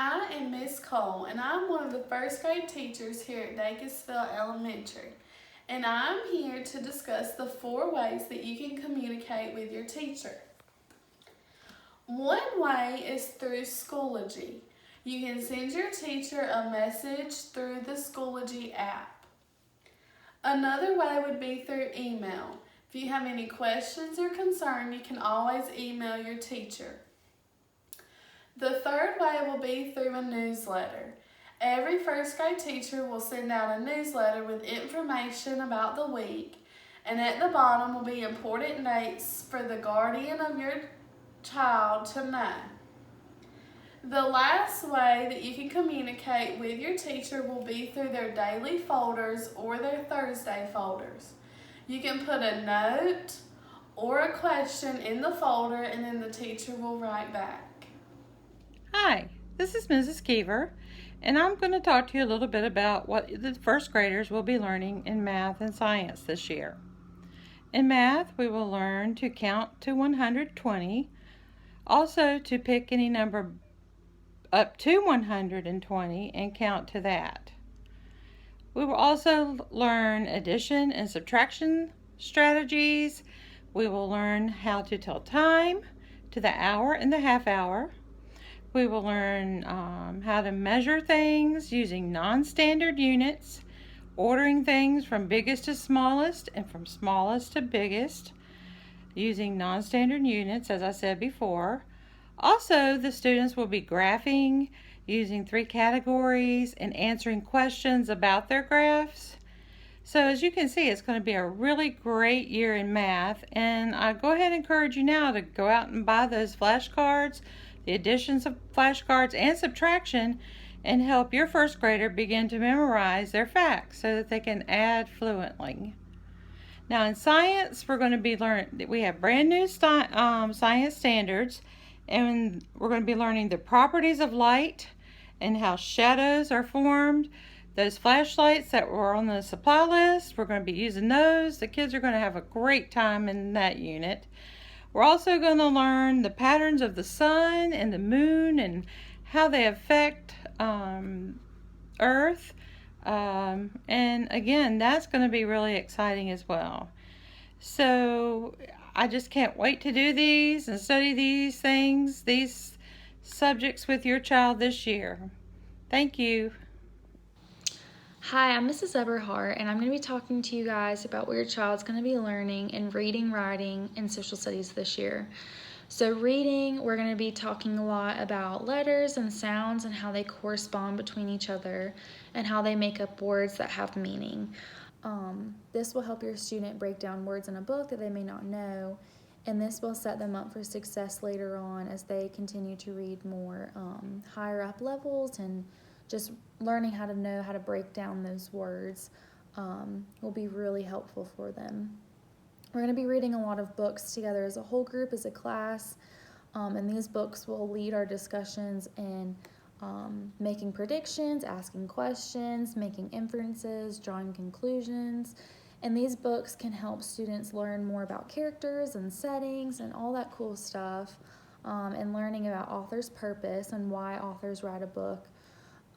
I am Miss Cole, and I'm one of the first grade teachers here at Dacusville Elementary. And I'm here to discuss the 4 ways that you can communicate with your teacher. One way is through Schoology. You can send your teacher a message through the Schoology app. Another way would be through email. If you have any questions or concern, you can always email your teacher. The third way will be through a newsletter. Every first grade teacher will send out a newsletter with information about the week, and at the bottom will be important dates for the guardian of your child to know. The last way that you can communicate with your teacher will be through their daily folders or their Thursday folders. You can put a note or a question in the folder, and then the teacher will write back. Hi, this is Mrs. Keever, and I'm going to talk to you a little bit about what the first graders will be learning in math and science this year. In math, we will learn to count to 120, also to pick any number up to 120 and count to that. We will also learn addition and subtraction strategies. We will learn how to tell time to the hour and the half hour. We will learn how to measure things using non-standard units, ordering things from biggest to smallest and from smallest to biggest using non-standard units, as I said before. Also, the students will be graphing using 3 categories and answering questions about their graphs. So as you can see, it's going to be a really great year in math, and I go ahead and encourage you now to go out and buy those flashcards, the additions of flashcards and subtraction, and help your first grader begin to memorize their facts so that they can add fluently. Now in science, we're going to be learning, we have brand new science standards, and we're going to be learning the properties of light and how shadows are formed. Those flashlights that were on the supply list, we're going to be using those. The kids are going to have a great time in that unit. We're also going to learn the patterns of the sun and the moon and how they affect Earth. And again, that's going to be really exciting as well. So I just can't wait to do these and study these things, these subjects with your child this year. Thank you. Hi, I'm Mrs. Eberhart, and I'm going to be talking to you guys about what your child's going to be learning in reading, writing, and social studies this year. So reading, we're going to be talking a lot about letters and sounds and how they correspond between each other and how they make up words that have meaning. This will help your student break down words in a book that they may not know, and this will set them up for success later on as they continue to read more higher up levels, and just learning how to know how to break down those words will be really helpful for them. We're going to be reading a lot of books together as a whole group, as a class, and these books will lead our discussions in making predictions, asking questions, making inferences, drawing conclusions. And these books can help students learn more about characters and settings and all that cool stuff, and learning about author's purpose and why authors write a book.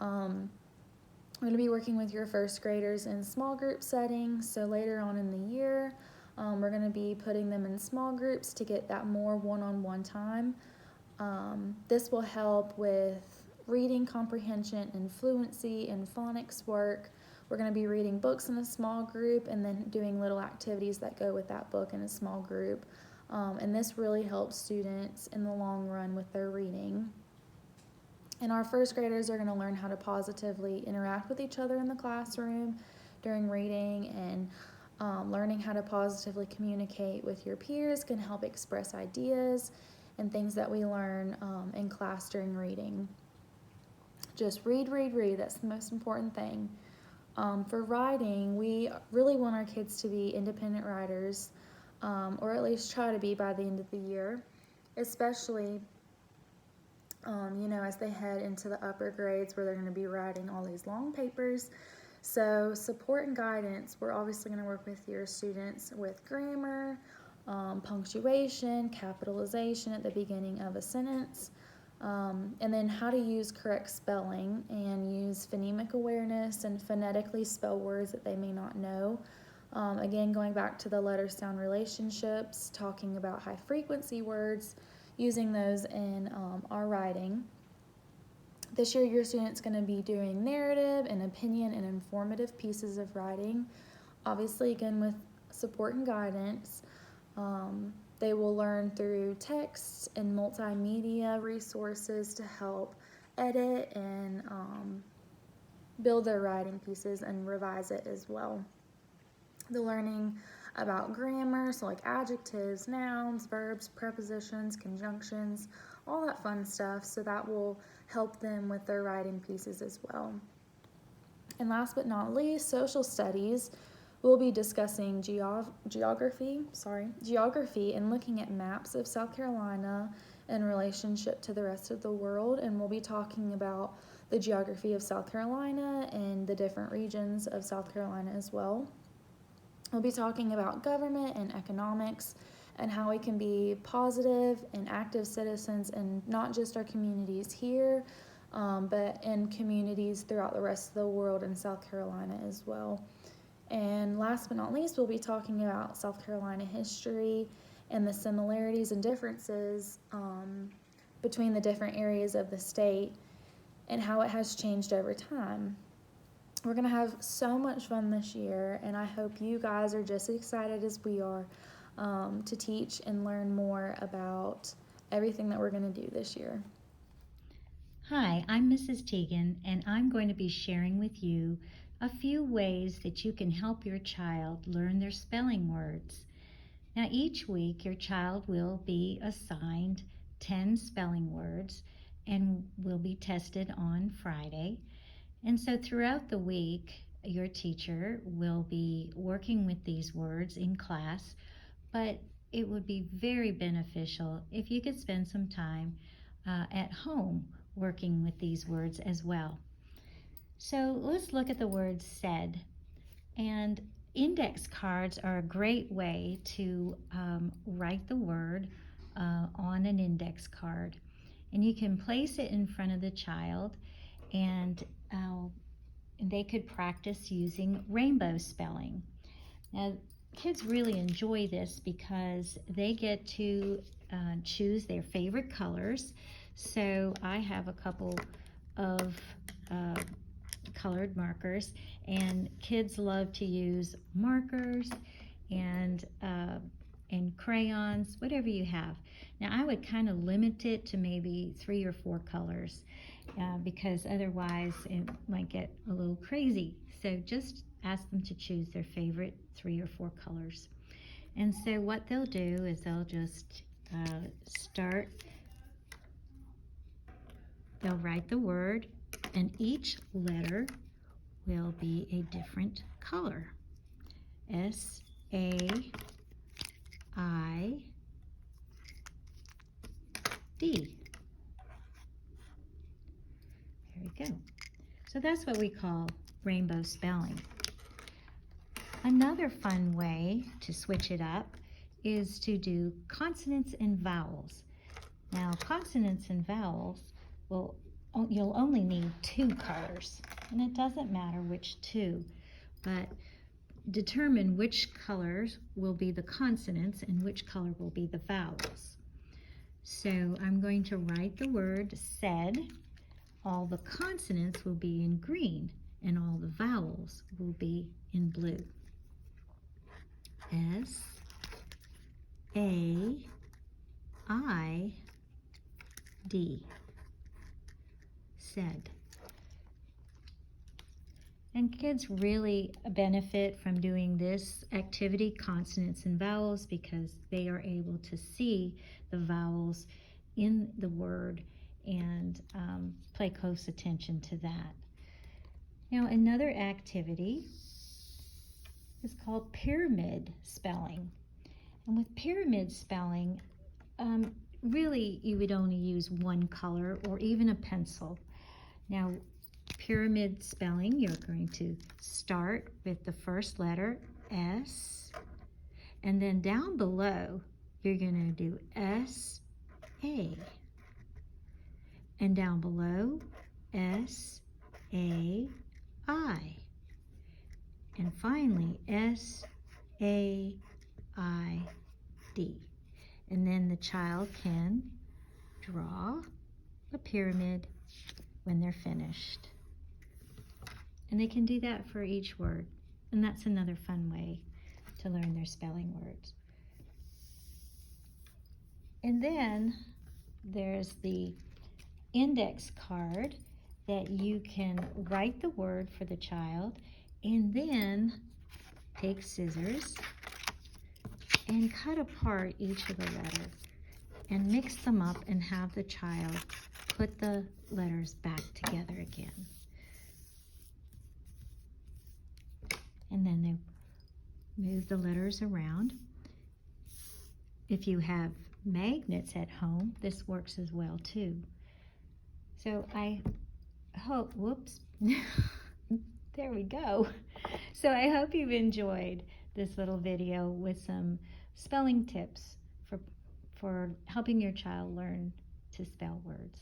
We're going to be working with your first graders in small group settings, so later on in the year, we're going to be putting them in small groups to get that more one-on-one time. This will help with reading comprehension and fluency and phonics work. We're going to be reading books in a small group and then doing little activities that go with that book in a small group. And this really helps students in the long run with their reading. And our first graders are going to learn how to positively interact with each other in the classroom during reading, and learning how to positively communicate with your peers can help express ideas and things that we learn in class during reading. Just read, read, read. That's the most important thing. For writing, we really want our kids to be independent writers, or at least try to be by the end of the year, especially as they head into the upper grades where they're going to be writing all these long papers. So support and guidance, we're obviously going to work with your students with grammar, punctuation, capitalization at the beginning of a sentence, and then how to use correct spelling and use phonemic awareness and phonetically spell words that they may not know. Again, going back to the letter-sound relationships, talking about high-frequency words, using those in our writing. This year, your student's going to be doing narrative and opinion and informative pieces of writing. Obviously, again, with support and guidance. They will learn through texts and multimedia resources to help edit and build their writing pieces and revise it as well. They're learning about grammar, so like adjectives, nouns, verbs, prepositions, conjunctions, all that fun stuff, so that will help them with their writing pieces as well. And last but not least, social studies. We'll be discussing geography and looking at maps of South Carolina in relationship to the rest of the world, and we'll be talking about the geography of South Carolina and the different regions of South Carolina as well. We'll be talking about government and economics and how we can be positive and active citizens in not just our communities here, but in communities throughout the rest of the world in South Carolina as well. And last but not least, we'll be talking about South Carolina history and the similarities and differences between the different areas of the state and how it has changed over time. We're going to have so much fun this year, and I hope you guys are just as excited as we are to teach and learn more about everything that we're going to do this year. Hi, I'm Mrs. Teagan, and I'm going to be sharing with you a few ways that you can help your child learn their spelling words. Now, each week your child will be assigned 10 spelling words and will be tested on Friday. And so throughout the week, your teacher will be working with these words in class, but it would be very beneficial if you could spend some time at home working with these words as well. So let's look at the word said. And index cards are a great way to write the word on an index card. And you can place it in front of the child, and they could practice using rainbow spelling. Now, kids really enjoy this because they get to choose their favorite colors. So I have a couple of colored markers, and kids love to use markers and crayons, whatever you have. Now I would kind of limit it to maybe 3 or 4 colors because otherwise it might get a little crazy. So just ask them to choose their favorite 3 or 4 colors. And so what they'll do is they'll just they'll write the word, and each letter will be a different color. S-A-I-D. There we go. So that's what we call rainbow spelling. Another fun way to switch it up is to do consonants and vowels. Now, consonants and vowels, you'll only need 2 colors, and it doesn't matter which 2, but determine which colors will be the consonants and which color will be the vowels. So I'm going to write the word said. All the consonants will be in green, and all the vowels will be in blue. S-A-I-D. Said. And kids really benefit from doing this activity, consonants and vowels, because they are able to see the vowels in the word and pay close attention to that. Now, another activity is called pyramid spelling. And with pyramid spelling, really you would only use 1 color or even a pencil. Now, pyramid spelling, you're going to start with the first letter, S, and then down below, you're going to do S-A. And down below, S-A-I. And finally, S-A-I-D. And then the child can draw a pyramid when they're finished. And they can do that for each word. And that's another fun way to learn their spelling words. And then there's the index card that you can write the word for the child and then take scissors and cut apart each of the letters and mix them up and have the child put the letters back together again. And then they move the letters around. If you have magnets at home, this works as well too. So I hope, whoops, there we go. So I hope you've enjoyed this little video with some spelling tips for helping your child learn to spell words.